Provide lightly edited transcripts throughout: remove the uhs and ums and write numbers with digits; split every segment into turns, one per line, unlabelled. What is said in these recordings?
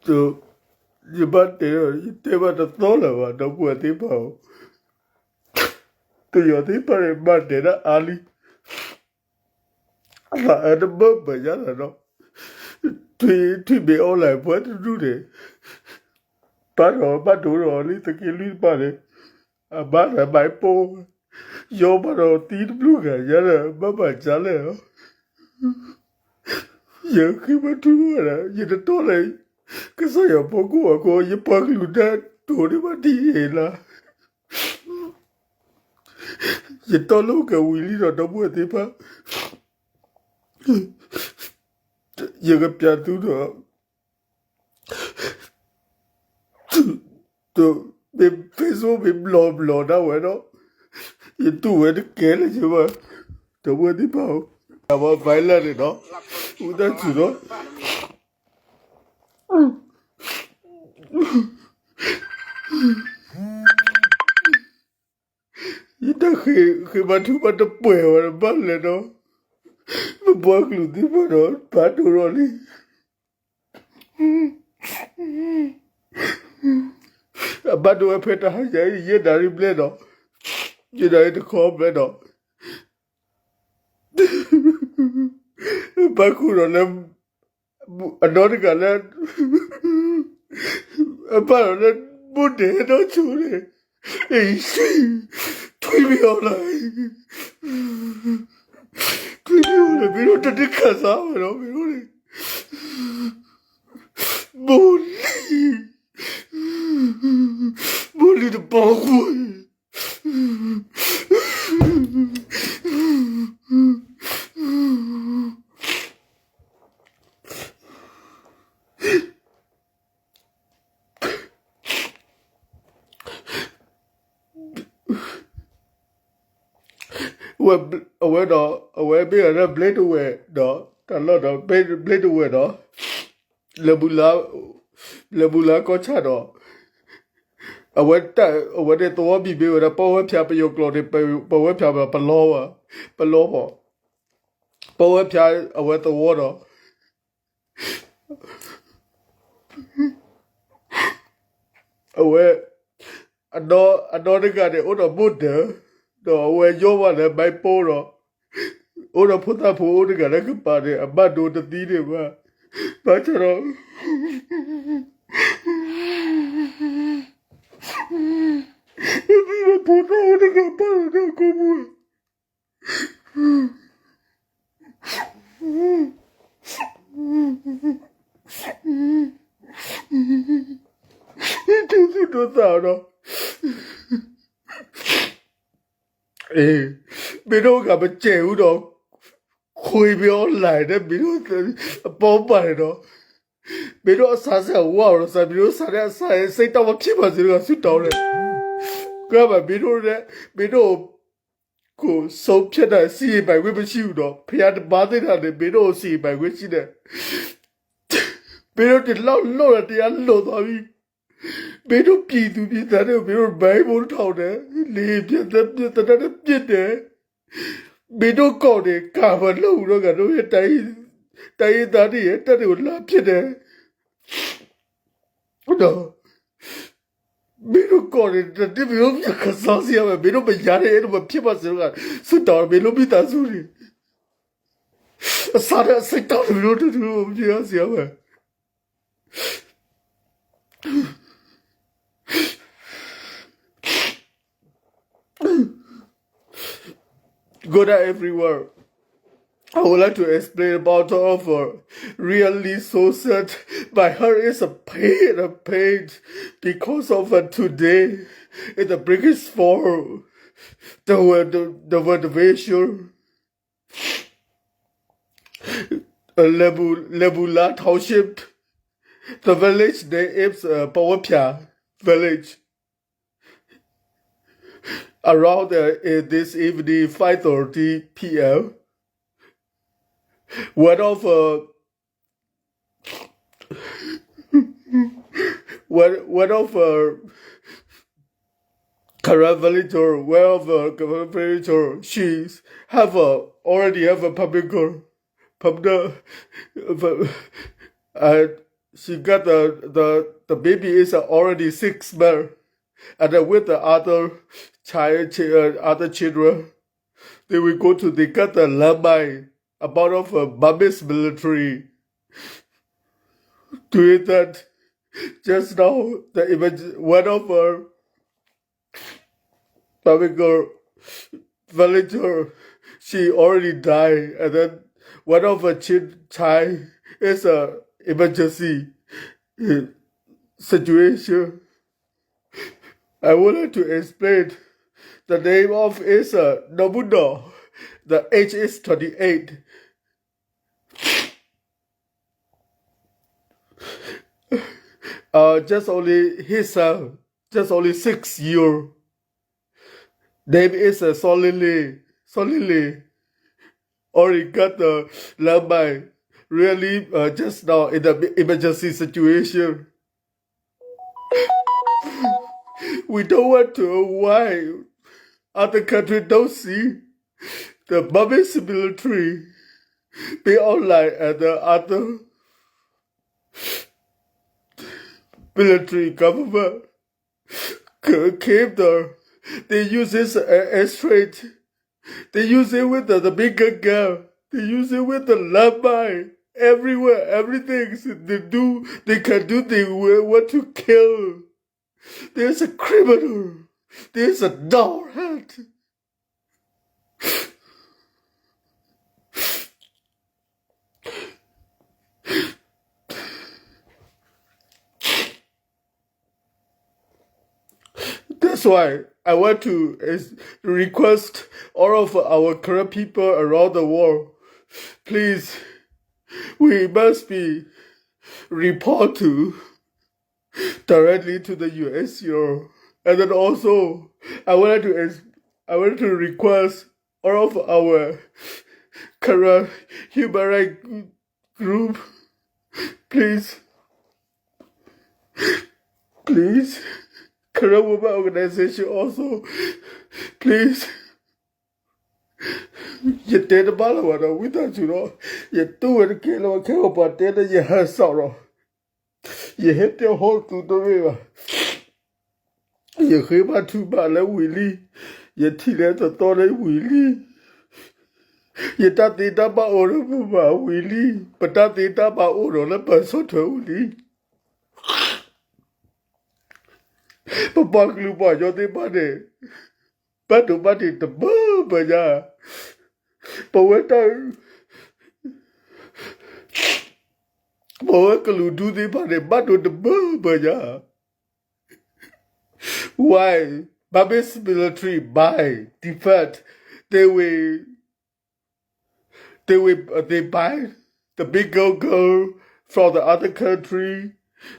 So, you but you never the thought about the poor people. To your people in Monday, Ali. I the bump, but you know. To be all like what to do there. But do only to kill his body. A man at my poor. Yo, but on tin blue guy, yellow, Baba Jale. You keep it to her, you the toilet. Cause I am Pogo, you pug you that, told him a deal. You don't look at Willie or the boy paper. You got Piatu to be face will be blow now, you know. You do it, kill you were. The word about our violent, you know. That's you know. You don't hear about too much of boy or a ball, you know. The boy glue the one, but only. But do a pet a high, you don't replay, you know, the call, you Bakuro another gallant. Apparently, Monday, not truly. Tweet me all night. Tweet me all night. We don't take the casa, you know, we don't. Molly the bog. Where be a blade away, no, a lot of blade away, no. Lebula cochado. I went there to be with a power piap your clothing, power piap, paloa. Power piap, I went the water. Away. I know the guy that on a Buddha. No, where you want to buy polo. Ora put up all the guy party, a bad do the dinner. But you know. Put all the guy party, come it doesn't know. Mình đâu gặp một chèo đó khui bị online đấy mình đâu bom bài đó mình đâu sáng sáng wow rồi sao mình đâu sáng sáng tao mà chip mà gì đó suốt đầu đấy cái mà mình đâu cô sống chết này xì bài quyết bị chịu đó phải ăn bán thế nào để mình đâu xì bài quyết chịu đấy mình đâu thì lâu là thì ăn lâu thôi mình đâu kỳ tụi mình thấy đâu mình đâu bảy bốn thầu đấy liệp cho tao nó chết đấy mình đâu có để cả phần lâu đó cả nó tay ta đi hết ta đều làm chết đấy đó mình đâu có để mình không biết cái sao gì mà mình đâu bị giá đấy nó mà phía mà sự là sự đó mình đâu biết ta gì sao đó sự đó mình đâu không biết gì mà Good night, everyone. I would like to explain about the offer. Really so sad. My heart is a pain because of today in the biggest fall. The motivation. Lebula Township. The village name is Pawapia village. Around this evening, 5:30 p.m., one of current villager, she's already have a public and she got the baby is already 6 months, and then with the other other children, they will go to they got the lamai about of Burmese military doing that. Just now, the image one of her Burmese villager, she already died, and then one of her child is a emergency situation. I wanted to explain. The name of is Nobuno. The age is 28. Just only his son, just only 6 years. Name is Solili. Already got the lambai. Really, just now in the emergency situation. We don't want to. Why? Other countries don't see the Burmese military be online and the other military government came there. They use this as straight. They use it with the bigger gun. They use it with the lambai. Everywhere, everything they can do, they want to kill. There's a criminal. There's a doghead. That's why I want to request all of our Korean people around the world, please, we must be report to directly to the USCR. And then also, I wanted to request all of our Korean human rights group, please, Korean Women Organization also, please. You did the bottom without you know. You do it, kill about that, and you have sorrow. You hit your hole to the river. You hear my two bala willy. You tell the story willy. You thought they done my order for willy, but that they done my order on a person totally. But back you by your money. But the money the boo, yeah. But when I do the money, but the boo, yeah. Why? Burmese military buy defend. They buy the big girl from the other country.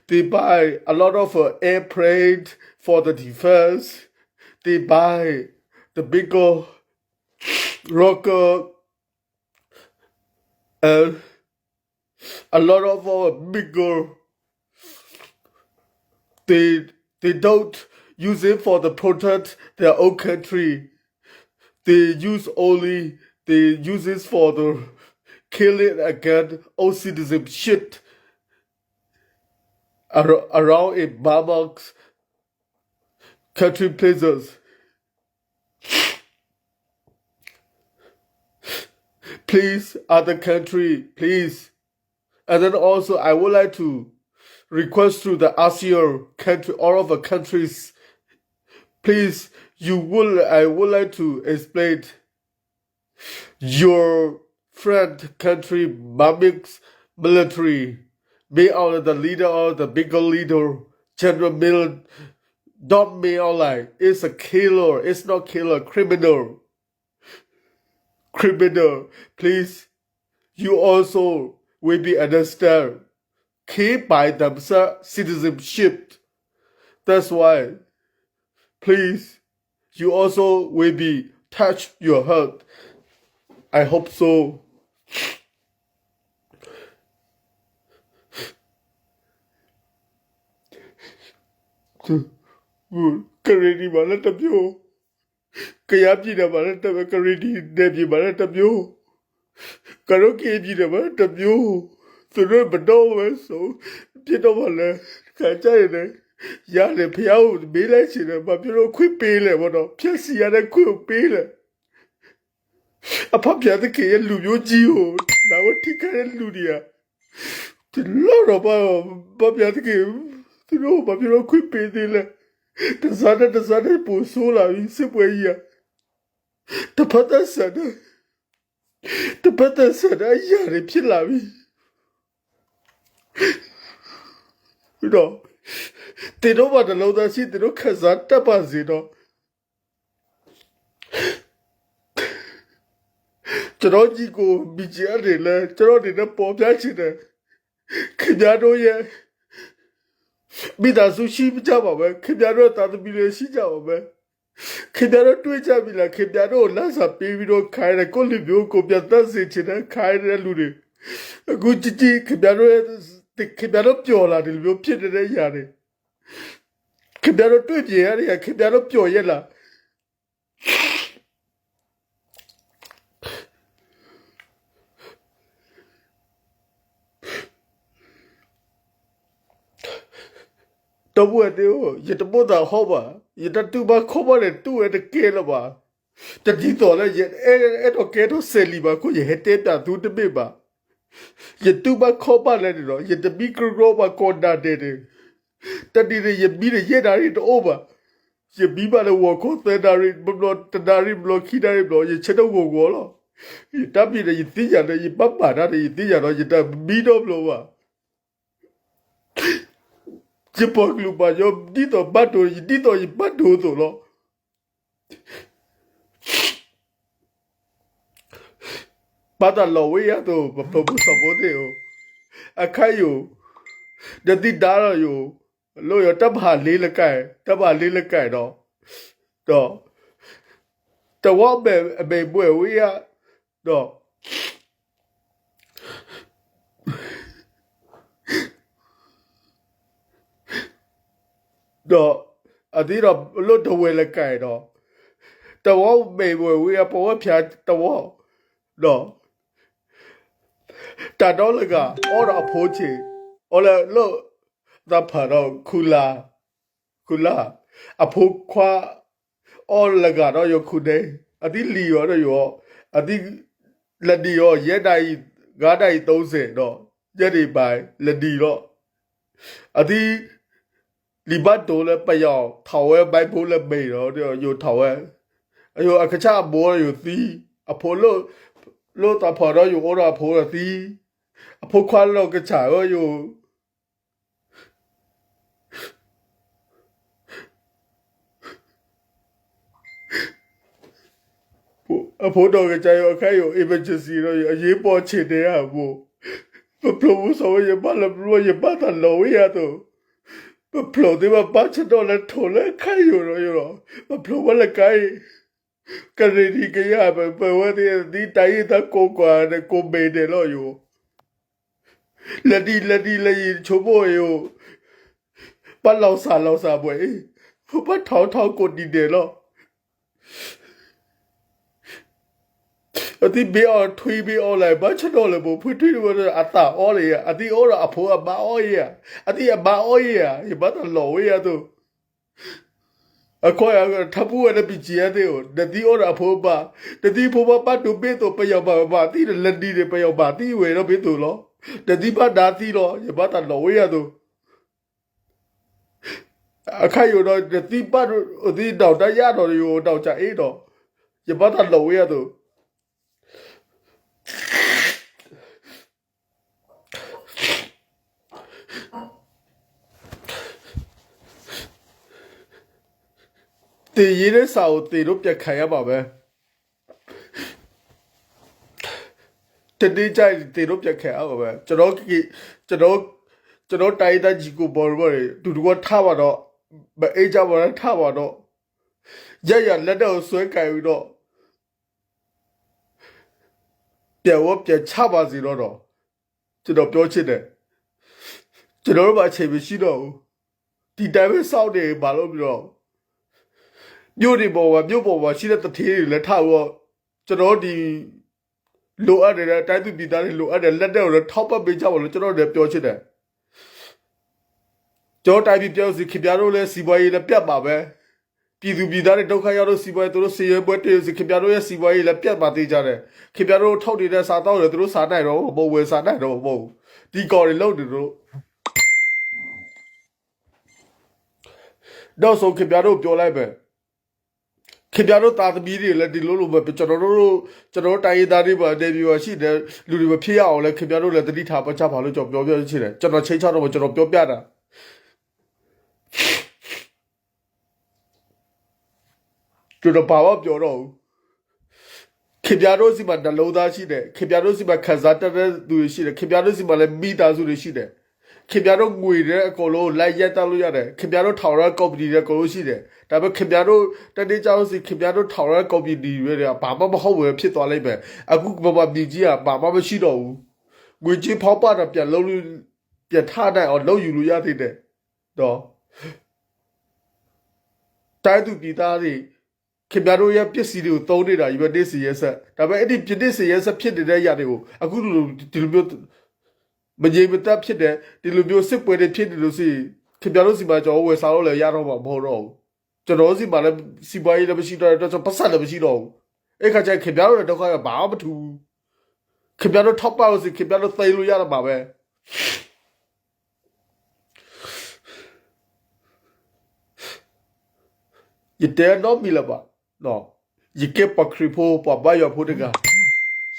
They buy a lot of airplanes for the defense. They buy the bigger rocket and a lot of our bigger. They don't use it for the protect their own country. They use it for the killing again all citizen shit around in Bamak's country places. Please, other country, please. And then also I would like to request to the ASEAN country, all of the countries, please, I would like to explain your friend country, Burmese military, be out the leader or the bigger leader, General Miller, don't be online. It's a killer. It's not killer, criminal. Criminal. Please, you also will be understand. Keep by themselves citizenship. That's why, please, you also will be touch your heart. I hope so. Karedi malatabyo. Kayapji na malatabyo. Karedi debi malatabyo. Karoki ji na malatabyo. သူတို့မတော့ပဲဆိုပြတော့ပါလေခါကြရတယ်ရတယ်ဖျောက်မေးလိုက်ချင်တယ်ဘာဖြစ်လို့ခွင့်ပေးလဲဘောတော့ဖြက်စီရတဲ့ခွင့်ပေးလဲအဖပြတဲ့ကေလူမျိုးကြီးကိုတော့ထိခိုက်တဲ့လူတွေကဒီလောတော့ဘာပြတဲ့ကေသူတို့ဘာဖြစ်လို့ခွင့်ပေးသေးလဲတစားတဲ့ပူဆိုးလာပြီးစစ်ပွဲကြီးတပတ်သက်စတဲ့ရတယ်ဖြစ်လာပြီတော့တေတော့ဘာလို့သာရှိတေတော့ခစားတက်ပါစေတော့ကျွန်တော်ကြီးကိုဘီဂျီရတယ်လေကျွန်တော်ဒီနဲ့ပေါ်ပြချင်တယ်ခင်ဗျားတို့ရဲ့မိသားစုရှိကြပါပဲခင်ဗျားတို့တာသမီတွေရှိကြပါပဲခင်ဗျားတို့တွေ့ကြပြီလားခင်ဗျားတို့လက်စာပေးပြီးတော့ခိုင်းတယ်ကိုလူမျိုးကိုပြတ်သက်စေချင်တယ်ခိုင်းတဲ့လူတွေအခုကြည့်ခင်ဗျားတို့ပျော်လာတယ်လူမျိုးဖြစ်နေတဲ့ຢာတွေခင်ဗျားတို့တွေ့ကြရတယ်ခင်ဗျားတို့ပျော်ရက်လားတော့ဘွယ်တဲ့ရတပို့တာဟောပါရတတူပါခေါ်ပါလေတူရတဲ့ကဲလပါတတိတော်လည်းအဲ့တော့ကဲတော့ဆယ်လီပါကိုရဟတဲ့တာသူတပိပါရတူပါခေါ်ပါလေတော့ရတပီကရောပါကောတာတဲ့တတိရဘီရတာရတော့ပါရဘီပါလေဝခေါ်တဲ့တာရဘလောတဒါရဘလောခိဒါရဘလောရချက်တော့ကိုလောတပိရတိရတယ်ပပတာရတိရတော့ရတဘီတော့ဘလောပါje por cluba yo dito bato to lo bata lo we ya to bu so bo de o akai yo de ti da yo lo yo tab ha le la kai do to wa be bwe we ya doတော့အဒီတော့လွတ်တဝဲလက်ကြိုက်တော့တဝေါမေဘွယ်ဝေးပေါ်ဖျားတဝေါတော့တတော်လကအော်ရအဖိုးချေအော်လေလို့သဖာတော့ခူလာအဖိုးခွာအော်လကတော့ယခုဒေအဒီလီရောတော့အဒီလက်ဒီရောရဲတိုင်ဂါးတိုင်30တော့ရက်ဒီပိုင်လက်ဒီတော့အဒီလီဘတ်တိုလည်းပယောင်ထော်ဝဲဘိုက်ဖို့လည်းမေတော့ယိုထော်ဝဲအယိုအခချဘောယိုသီအဖိုလို့တာဖော်တော့ယိုအော်ရဖိုးသီအဖိုခွာလောကချာယိုအဖိုတော့ကချာယိုအခါယို emergency တော့အရေးပေါ်ချင်တယ်ဟာဘောဘပလို့ဆိုရပါလဘလို့ရပါတလောရတော့ပလောဒီမပတ်ချတော့လဲထိုလဲခိုင်ရောပလောဝလဲကိုင်ကရီဒီကရပဝဒီဒီတိုင်တကိုကွာကိုဘေတယ်လို့ယောလက်ဒီချိုးဖို့ယောပတ်လောက်စားပွဲပတ်ထောက်ကိုဒီတယ်လို့အတိဘေအော်ထွေးဘေအော်လိုက်ဘာချတော့လဲဘဖွေးထွေးလို့အတာအော်လေအတိအော်ရအဖိုးအဘာအော်ရအတိအဘာအော်ရဘာတလောဝေးရတော့အခွာရထပူရတဲ့ပကြီးရတဲ့တတိအော်ရအဖိုးပါတတိဖိုးပါပတ်တူပေးတော့ပယောပါတိလက်ဒီပယောပါတိဝေတော့ပေးတော့လောတတိပါဒါတိလောဘာတလောဝေးရတော့အခါရတော့တတိပတ်ဒီတော့တရတော့ရောတော့ကြအေးတော့ဘာတလောဝေးရတော့တေးရတဲ့စာကိုတေးတို့ပြတ်ခံရပါပဲတတိကြိုက်တေးတို့ပြတ်ခံရပါပဲကျွန်တော်တိုင်းသားကြီးကိုဘော်ဘော်တူကထားပါတော့အေးကြပါတော့ထားပါတော့ရလက်တော့ဆွဲကြိုက်ပြီးတော့ပြန်ချပါစီတော့ကျွန်တော်ပြောချင်တယ်ကျွန်တော်တို့ဘာအချိန်မရှိတော့ဘူးဒီတိုင်းပဲစောင့်နေဘာလို့ပြီးတော့မြို့ပေါ်မှာရှိတဲ့တထေးတွေလည်းထားတော့ကျွန်တော်ဒီ လိုအပ်နေတဲ့တိုင်းသူပြည်သားတွေလိုအပ်တဲ့လက်တဲ့ကိုလည်းထောက်ပံ့ပေးကြပါလို့ကျွန်တော်လည်းပြောချင်တယ်ကျွန်တော်တိုင်းပြည်ပြောစီခင်ဗျားတို့လည်းစီပွားရေးလည်းပြတ်ပါပဲပြည်သူပြည်သားတွေဒုက္ခရောက်လို့စီပွားရေးတို့စီရဲပွဲတည်စီခင်ဗျားတို့ရဲ့စီပွားရေးလည်းပြတ်ပါသေးကြတယ်ခင်ဗျားတို့ထောက်နေတဲ့စားတော့လည်းတို့စားနိုင်တော့မဟုတ်ဝယ်စားနိုင်တော့မဟုတ်ဒီကော်တွေလုံးတွေတို့တော့ဆိုခင်ဗျားတို့ပြောလိုက်ပဲခင်ဗျားတို့တာသမီးတွေလည်းဒီလိုလိုပဲကျွန်တော်တို့တိုင်းရင်းသားတွေပါနေပြီးရှိတယ်လူတွေမဖြစ်ရအောင်လည်းခင်ဗျားတို့လည်းတတိထားပတ်ချပါလို့ကျွန်တော်ပြောချင်တယ်ကျွန်တော်ချိန်ချတော့ကျွန်တော်ပြောပြတာကျွန်တော်ဘာမှပြောတော့ခင်ဗျားတို့စီမှာနှလုံးသားရှိတယ်ခင်ဗျားတို့စီမှာခံစားတတ်တဲ့သူတွေရှိတယ်ခင်ဗျားတို့စီမှာလည်းမိသားစုတွေရှိတယ်ခင်ဗျားတို့ငွေတဲ့အကုန်လုံးလိုက်ရက်တက်လို့ရတယ်ခင်ဗျားတို့ထောင်ရကော်ပီတွေအကုန်လုံးရှိတယ်ဒါပေမဲ့ခင်ဗျားတို့တနေ့ကြောင်စီခင်ဗျားတို့ထောင်ရကော်ပီတွေကဘာမှမဟုတ်ဘူးဖြစ်သွားလိုက်ပဲအခုဘာပြည်ကြီးကဘာမှမရှိတော့ဘူးငွေကြီးဖောက်ပါတော့ပြန်လုံးလို့ပြန်ထားနိုင်အောင်လုပ်ယူလို့ရသေးတယ်တော့တိုင်းသူပြည်သားတွေခင်ဗျားတို့ရဲ့ပစ္စည်းတွေကိုသုံးနေတာယူတဲ့စီရဲဆက်ဒါပေမဲ့အဲ့ဒီပြစ်စီရဲဆက်ဖြစ်နေတဲ့ຢာတွေကိုအခုဒီလိုမျိုးမကြေမတက်ဖြစ်တဲ့ဒီလိုမျိုးစစ်ပွဲတွေဖြစ်နေလို့စီခင်ဗျားတို့စီမှာကျွန်တော်ဝယ်စားလို့လည်းရတော့မှာမဟုတ်တော့ဘူးကျွန်တော်စီမှာလည်းစီပွားရေးလည်းမရှိတော့တော့ပတ်ဆက်လည်းမရှိတော့ဘူးအဲ့ခါကျခင်ဗျားတို့လည်းဒုက္ခရဘာမှမထူးခင်ဗျားတို့ထောက်ပါလို့စီခင်ဗျားတို့သိလို့ရတော့မှာပဲရတဲ့တော့မီလာပါနော်ရကပခရီဖိုပဘာရဖို့တက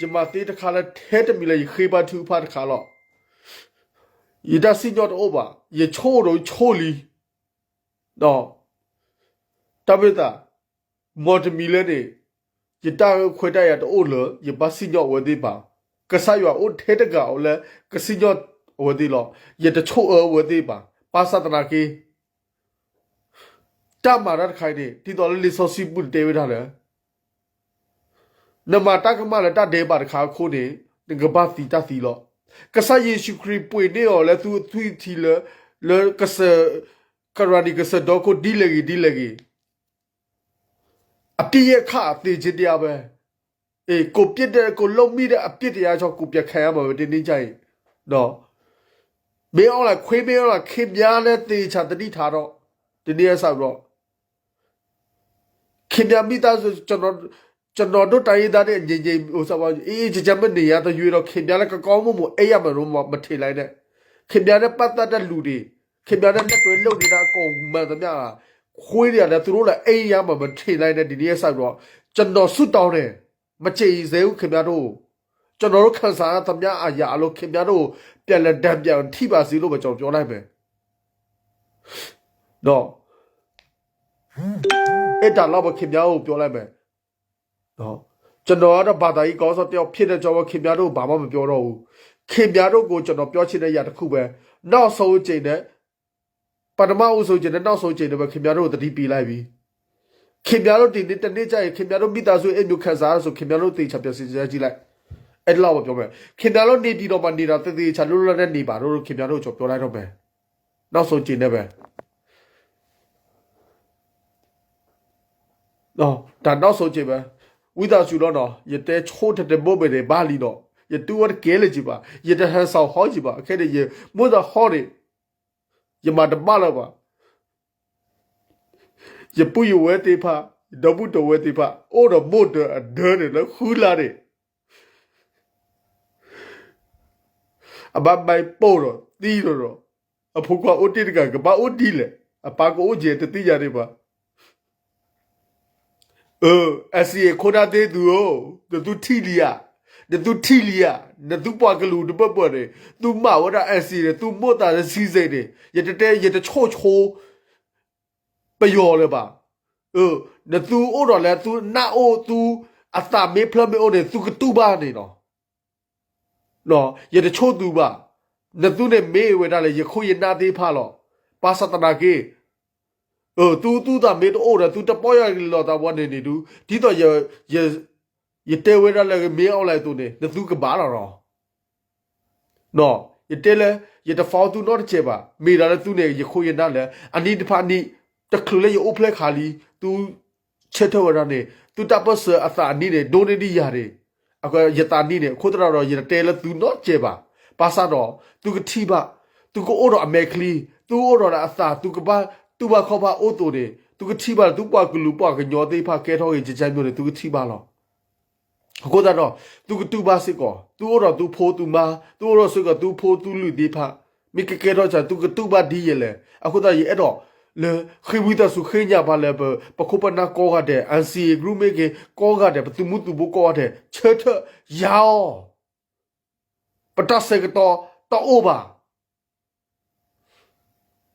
ရမသေးတခါလဲထဲတမီလာရခေပါထူဖာတခါတော့ရဒစီညော့တော့ပါရချိုးတော့ချိုးလီတော့တပိတာမော်တမီလဲနေရတာခွေတရတော့လို့ရပါစီညော့ဝဒီပါကဆာရအိုထဲတကအော်လဲကစီညော့ဝဒီလို့ရတချိုးဝဒီပါပါစတနာကေတမရတ်ခိုင်နေဒီတော်လေးစောစီပုတေဝထားလဲနမတကမလတဒေပါခါခိုးနေငကဘာတီတသီလောကဆာယေရှုခရစ်ပွေနေော်လဲသူသူတီလဲကဆာကရာဒီကဆာဒေါကိုဒီလေဂီအပြည့်ရခအသေးချတရားပဲအေးကိုပြစ်တဲ့ကိုလုံမိတဲ့အပြစ်တရားကြောင့်ကိုပြတ်ခံရမှာပဲတင်းတင်းကြိုင်နော်မေအောင်လားခွေးမေအောင်လားခင်ပြားနဲ့တေချာတတိထားတော့ဒီနေ့ဆောက်တော့ခင်ဗျာမိသားစုကျွန်တော်တို့တိုင်းသားတဲ့ငြိမ်ဟိုစပါအေးကြမနေရတော့ရွေတော့ခင်ဗျာလည်းကောင်းမှုအဲ့ရမလို့မထင်လိုက်နဲ့ခင်ဗျာနဲ့ပတ်သက်တဲ့လူတွေခင်ဗျာနဲ့လက်တွေလှုပ်နေတာအကုန်မှန်သမျှခွေးတွေကလည်းသူတို့လည်းအဲ့ရမထင်လိုက်နဲ့ဒီနေ့ဆောက်တော့ကျွန်တော်ဆွတ်တောင်းတယ်မကြည်စေဘူးခင်ဗျာတို့ကျွန်တော်တို့ခံစားရသမျှအရာအလို့ခင်ဗျာတို့ပြန်လက်တန်းပြန်ထိပါစီလို့ပဲကျွန်တော်ပြောလိုက်မယ်တော့အဲ့ဒါတော့ခင်ဗျားကိုပြောလိုက်မယ်နော်ကျွန်တော်ကတော့ဘာသာရေးကောင်းစောတယောက်ဖြစ်တဲ့ကြောင့်ခင်ဗျားတို့ဘာမှမပြောတော့ဘူးခင်ဗျားတို့ကိုကျွန်တော်ပြောချင်တဲ့အရာတစ်ခုပဲနောက်ဆုံးချိန်နဲ့ပထမဦးဆုံးချိန်နဲ့နောက်ဆုံးချိန်တွေပဲခင်ဗျားတို့တတိပီလိုက်ပြီခင်ဗျားတို့ဒီနေ့တနေ့ကျရင်ခင်ဗျားတို့မိသားစုအဲ့မျိုးခံစားရဆိုခင်ဗျားတို့တေချာပြစီကြည့်လိုက်အဲ့လောက်ပဲပြောမယ်ခင်ဗျားတို့နေပြီးတော့မှနေတာတေတေချာလွတ်လွတ်နဲ့နေပါတို့ခင်ဗျားတို့ကျွန်တော်ပြောလိုက်တော့မယ်နောက်ဆုံးချိန်နဲ့ပဲနော်ဒါနောက်ဆုံးချိန်ပဲဝိသစုတော့နော်ရတဲ့ချိုးတဲ့ဘိုးပဲဘာလီတော့ရတူဝတ်ကဲလေကြီးပါရတဲ့ဟန်ဆောင်ဟောကြီးပါအခဲတဲ့ရမို့တော့ဟောတယ်ရမတပါတော့ပါရပူရဝဲတေဖာဒဘူးတဝဲတေဖာအိုတော့မို့တော့ဒဲတယ်လို့ခူလာတယ်အဘဘိုင်ပို့တော့တီးတော့အဖို့ကအိုတီတကဘာအိုဒီလေအပါကိုအိုကျတဲ့တီးရတယ်ပါအစီခိုးတာတဲ့သူသူထီလီယာသူထီလီယာသူပွားကလူတပတ်ပေါ်တယ်သူမဝရအစီတယ်သူမို့တာစီစိတ်တယ်ရတဲ့ချို့ပယောလေပါသူအိုတော့လဲသူနာအိုသူအသာမေဖလမေအိုတယ်သူကတူပါနေနော်ရတဲ့ချို့သူပါသူနဲ့မေဝဲတာလေရခိုရနာသေးဖာလောပါစတနာကေသူတာမေတော့အော်သူတပေါ်ရလောတာဘွားနေတူဒီတော့ရတဲဝဲရလည်းမေအောင်လိုက်သူနေသူကဘာလာတော့နော်ရတဲလေရတဖောက်သူတော့ချေပါမေတာလည်းသူနေရခိုရနာလည်းအနီတဖာနီတခလေရအိုဖလက်ခါလီသူချက်ထော်ရနေသူတပတ်စအသာနီနေဒိုနေဒီရတယ် ako yatani ne khodra ro yata tele tu no che ba pasa ro tu ka thi ba tu ko o ro amekli tu o ro la asa tu ka ba tu ba kho ba o to de tu ka thi ba tu pa ku lu pa ka nyo te pha ke tho ye jai myo de tu ka thi ba lo ko da ro tu ba sit ko tu o ro tu pho tu ma tu o ro sit ko tu pho tu lu te pha mi ke tho cha tu ba di ye le ako da ye et le khibuita su khinya ba le pa khopana ko ga de NCA group me ke ko ga de tu mu tu bo ko de che the yao pata se ke to o ba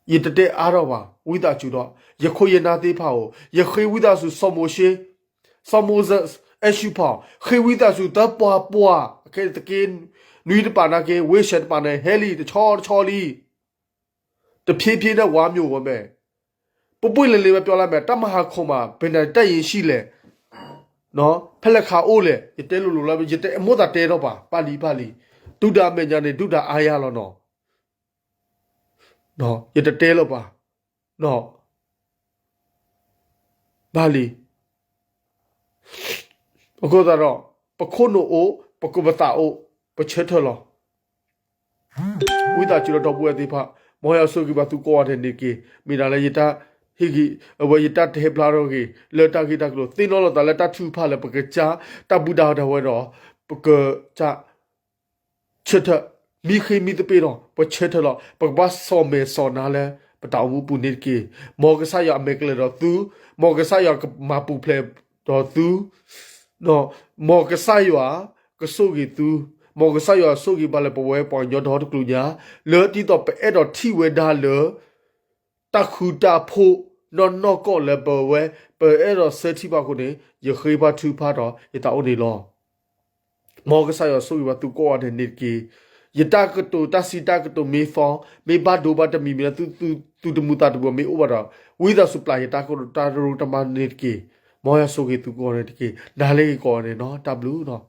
ye de a ro ba wita chu do ye kho ye na te pha o ye khibuita su somo she somo SU 跑，黑尾的时候得播，开始给女的把那个危险的把那海里的超里，的偏的玩没我们，不能里面表那边，他们还空嘛，本来带演戏嘞，喏，拍了卡欧嘞，一带路那边一带没得带了吧，巴黎，都得没人呢，都得哎呀了喏，一带带了吧，喏，巴黎。我觉得咯，不可能哦，不过不打哦，不切脱了。为啥就到不地方？莫要说个把都过的那个，米拉来一打，我一打黑不拉罗个，来打个打个，电脑了打来打出怕了，不个家打不到的话咯，不个家切脱，米黑米的背咯，不切脱了，不把烧煤烧拿来。不打无不那个，莫个啥要没个来了都，莫个啥要个马不play到都。no mo ke saywa ke sogi tu mo ke saywa sogi bale po we po nyo do tu nya le ti to pe e do thi we da le ta khu ta pho no ko le po we pe e do se thi ba ko ne ye khoi ba thu pha do ye ta o ni lo mo ke saywa sogi ba tu ko de ni ki ye ta ko to ta si ta ko to me fo me ba do ba ta mi me tu de mu ta do me o ba da with the supply ta ko ta ro ta ma ni ki မောရဆိုကေသူကောတယ်တကေဒါလေးကောတယ်နော် W နော်